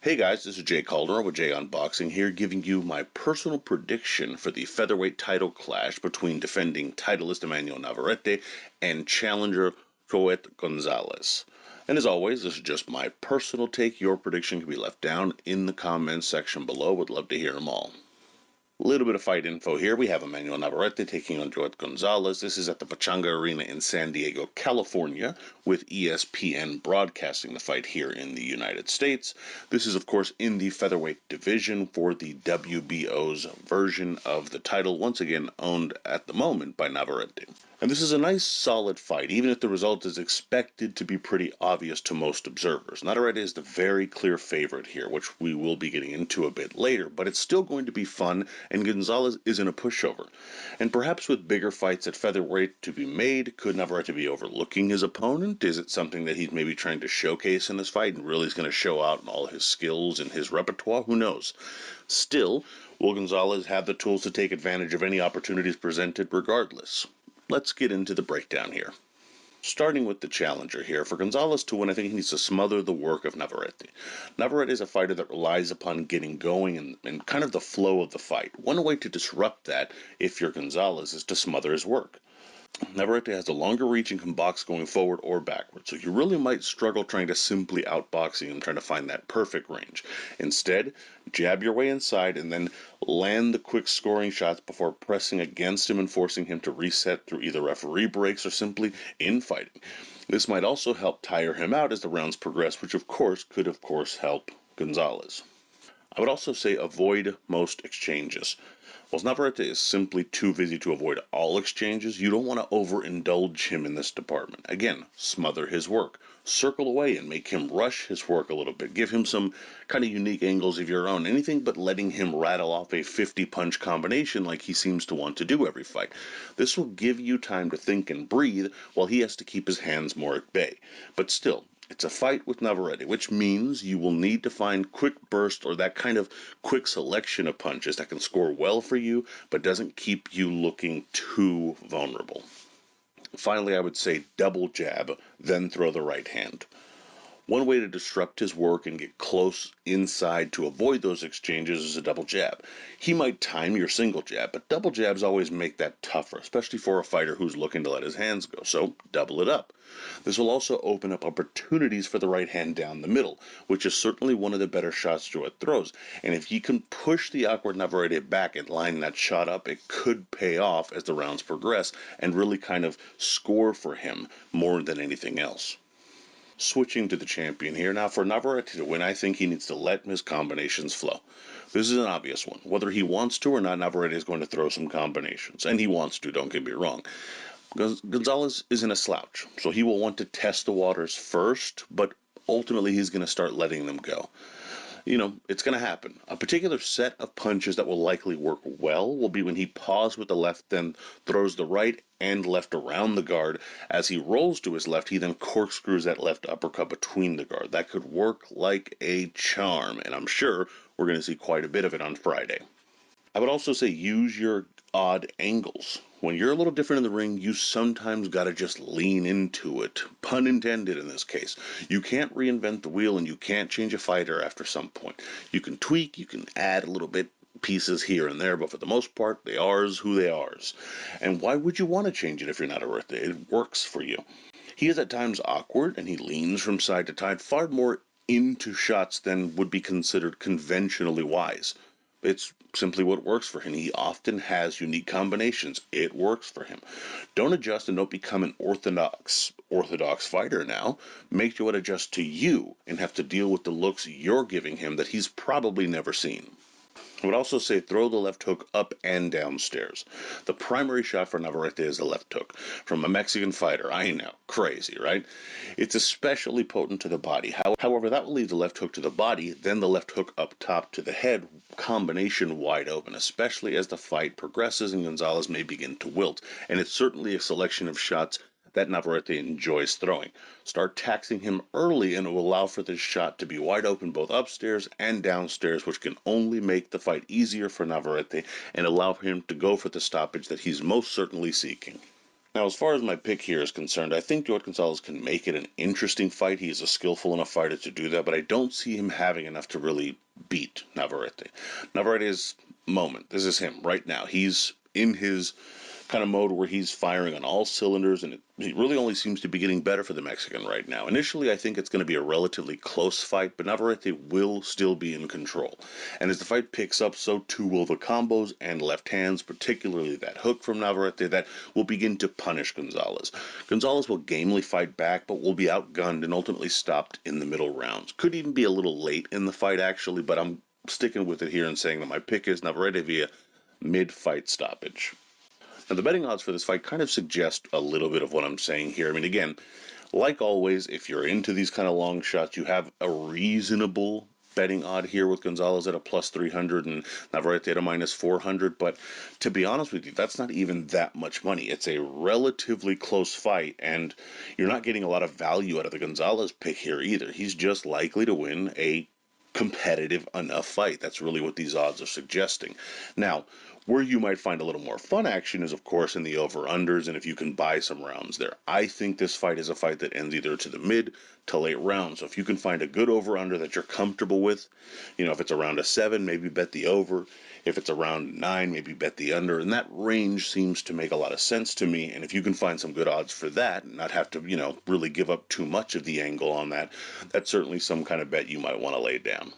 Hey guys, this is Jay Calderon with Jay Unboxing here, giving you my personal prediction for the featherweight title clash between defending titleist Emanuel Navarrete and challenger Joet Gonzalez. And as always, this is just my personal take. Your prediction can be left down in the comments section below. Would love to hear them all. A little bit of fight info here. We have Emanuel Navarrete taking on Joet Gonzalez. This is at the PECHANGA Arena in San Diego, California, with ESPN broadcasting the fight here in the United States. This is, of course, in the featherweight division for the WBO's version of the title, once again owned at the moment by Navarrete. And this is a nice, solid fight, even if the result is expected to be pretty obvious to most observers. Navarrete is the very clear favorite here, which we will be getting into a bit later, but it's still going to be fun, and Gonzalez isn't a pushover. And perhaps with bigger fights at featherweight to be made, could Navarrete be overlooking his opponent? Is it something that he's maybe trying to showcase in this fight and really is going to show out all his skills and his repertoire? Who knows? Still, will Gonzalez have the tools to take advantage of any opportunities presented regardless? Let's get into the breakdown here. Starting with the challenger here, for Gonzalez to win, I think he needs to smother the work of Navarrete. Navarrete is a fighter that relies upon getting going and kind of the flow of the fight. One way to disrupt that, if you're Gonzalez, is to smother his work. Navarrete has a longer reach and can box going forward or backward, so you really might struggle trying to simply outbox him, trying to find that perfect range. Instead, jab your way inside and then land the quick scoring shots before pressing against him and forcing him to reset through either referee breaks or simply infighting. This might also help tire him out as the rounds progress, which could help Gonzalez. I would also say avoid most exchanges. While Navarrete is simply too busy to avoid all exchanges, you don't want to overindulge him in this department. Again, smother his work. Circle away and make him rush his work a little bit. Give him some kind of unique angles of your own. Anything but letting him rattle off a 50-punch combination like he seems to want to do every fight. This will give you time to think and breathe while he has to keep his hands more at bay. But still, it's a fight with Navarrete, which means you will need to find quick burst or that kind of quick selection of punches that can score well for you, but doesn't keep you looking too vulnerable. Finally, I would say double jab, then throw the right hand. One way to disrupt his work and get close inside to avoid those exchanges is a double jab. He might time your single jab, but double jabs always make that tougher, especially for a fighter who's looking to let his hands go, so double it up. This will also open up opportunities for the right hand down the middle, which is certainly one of the better shots Joet throws, and if he can push the awkward Navarrete back and line that shot up, it could pay off as the rounds progress and really kind of score for him more than anything else. Switching to the champion here. Now, for Navarrete to win, I think he needs to let his combinations flow. This is an obvious one. Whether he wants to or not, Navarrete is going to throw some combinations. And he wants to, don't get me wrong. Gonzalez isn't a slouch, so he will want to test the waters first, but ultimately he's going to start letting them go. It's going to happen. A particular set of punches that will likely work well will be when he paws with the left, then throws the right and left around the guard. As he rolls to his left, he then corkscrews that left uppercut between the guard. That could work like a charm, and I'm sure we're going to see quite a bit of it on Friday. I would also say use your odd angles. When you're a little different in the ring, you sometimes gotta just lean into it. Pun intended in this case. You can't reinvent the wheel and you can't change a fighter after some point. You can tweak, you can add a little bit pieces here and there, but for the most part, they are who they are. And why would you want to change it if you're not worth it? It works for you. He is at times awkward and he leans from side to side far more into shots than would be considered conventionally wise. It's simply what works for him. He often has unique combinations. It works for him. Don't adjust and don't become an orthodox fighter now. Make Joet adjust to you and have to deal with the looks you're giving him that he's probably never seen. I would also say throw the left hook up and downstairs. The primary shot for Navarrete is the left hook. From a Mexican fighter, I know, crazy, right? It's especially potent to the body. However, that will leave the left hook to the body, then the left hook up top to the head, combination wide open, especially as the fight progresses and Gonzalez may begin to wilt. And it's certainly a selection of shots that Navarrete enjoys throwing. Start taxing him early and it will allow for this shot to be wide open both upstairs and downstairs, which can only make the fight easier for Navarrete and allow him to go for the stoppage that he's most certainly seeking. Now, as far as my pick here is concerned, I think Joet Gonzalez can make it an interesting fight. He is a skillful enough fighter to do that, but I don't see him having enough to really beat Navarrete. Navarrete's moment. This is him right now. He's in his kind of mode where he's firing on all cylinders, and it really only seems to be getting better for the Mexican right now. Initially, I think it's going to be a relatively close fight, but Navarrete will still be in control. And as the fight picks up, so too will the combos and left hands, particularly that hook from Navarrete that will begin to punish Gonzalez. Gonzalez will gamely fight back, but will be outgunned and ultimately stopped in the middle rounds. Could even be a little late in the fight, actually, but I'm sticking with it here and saying that my pick is Navarrete via mid-fight stoppage. Now, the betting odds for this fight kind of suggest a little bit of what I'm saying here. I mean, again, like always, if you're into these kind of long shots, you have a reasonable betting odd here with Gonzalez at a plus 300 and Navarrete at a minus 400. But to be honest with you, that's not even that much money. It's a relatively close fight, and you're not getting a lot of value out of the Gonzalez pick here either. He's just likely to win a competitive enough fight. That's really what these odds are suggesting. Now, where you might find a little more fun action is, of course, in the over-unders, and if you can buy some rounds there. I think this fight is a fight that ends either to the mid to late rounds. So if you can find a good over-under that you're comfortable with, if it's around a 7, maybe bet the over. If it's around 9, maybe bet the under. And that range seems to make a lot of sense to me. And if you can find some good odds for that and not have to, really give up too much of the angle on that, that's certainly some kind of bet you might want to lay down.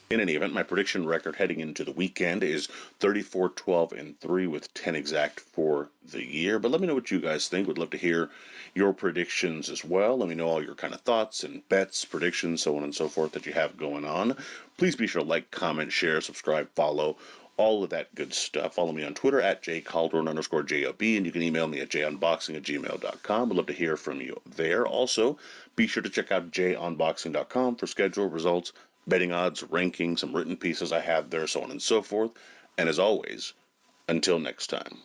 In any event, my prediction record heading into the weekend is 34, 12, and 3 with 10 exact for the year. But let me know what you guys think. Would love to hear your predictions as well. Let me know all your kind of thoughts and bets, predictions, so on and so forth that you have going on. Please be sure to like, comment, share, subscribe, follow, all of that good stuff. Follow me on Twitter at jcaldron_JOB, and you can email me at junboxing@gmail.com. Would love to hear from you there. Also, be sure to check out junboxing.com for schedule, results, betting odds, rankings, some written pieces I have there, so on and so forth. And as always, until next time.